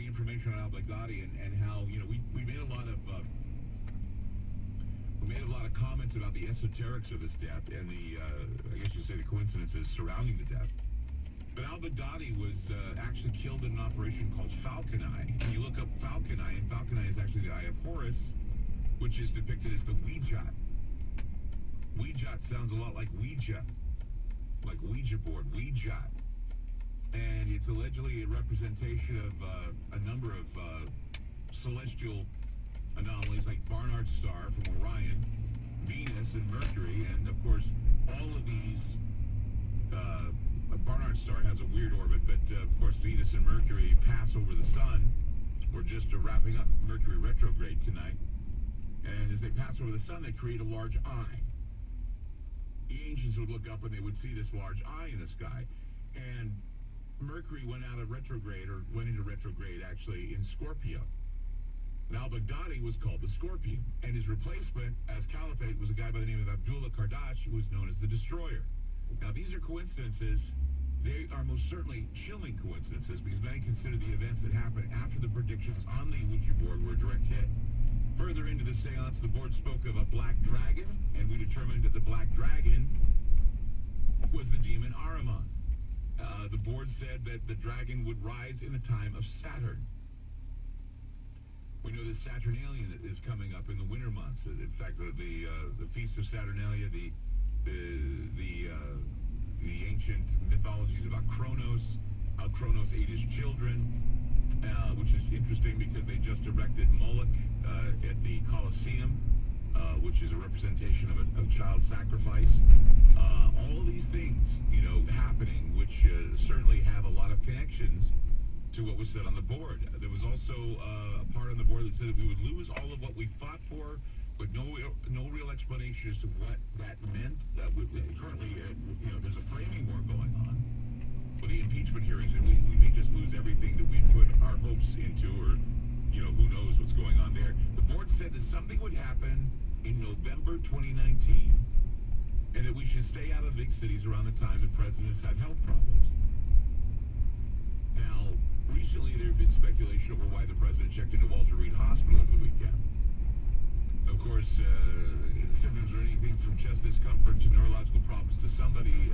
the information on al-Baghdadi and how, you know, we made a lot of comments about the esoterics of his death and the I guess you'd say the coincidences surrounding the death. But al-Baghdadi was actually killed in an operation called Falcon Eye. And you look up Falcon Eye, and Falcon Eye is actually the Eye of Horus, which is depicted as the Weejat. Weejat sounds a lot like Ouija board, Weejat. And it's allegedly a representation of a number of celestial anomalies like Barnard's Star from Orion, Venus and Mercury, and of course all of these Barnard's Star has a weird orbit, but of course Venus and Mercury pass over the sun. We're just wrapping up Mercury retrograde tonight, and as they pass over the sun they create a large eye. The ancients would look up and they would see this large eye in the sky, and Mercury went into retrograde actually in Scorpio. Now al-Baghdadi was called the Scorpion, and his replacement as caliphate was a guy by the name of Abdullah Kardash, who was known as the Destroyer. Now these are coincidences. They are most certainly chilling coincidences because many consider the events that happened after the predictions on the Ouija board were a direct hit. Further into the seance, the board spoke of a black dragon, and we determined that the black dragon was the demon Ahriman. The board said that the dragon would rise in the time of Saturn. We know the Saturnalia is coming up in the winter months. In fact, the feast of Saturnalia, the ancient mythologies about Kronos, how Kronos ate his children, which is interesting because they just erected Moloch at the Colosseum, which is a representation of a child sacrifice. All of these things, you know, happening, which certainly have a lot of connections to what was said on the board. There was also a part on the board that said that we would lose all of what we fought for, but no real explanation as to what that meant. Currently, you know, there's a framing war going on for the impeachment hearings, and we may just lose everything that we put our hopes into, or, you know, who knows what's going on there. The board said that something would happen in November 2019, and that we should stay out of big cities around the time the presidents have health problems. Now, recently there had been speculation over why the president checked into Walter Reed Hospital over the weekend. Of course, symptoms are anything from chest discomfort to neurological problems to somebody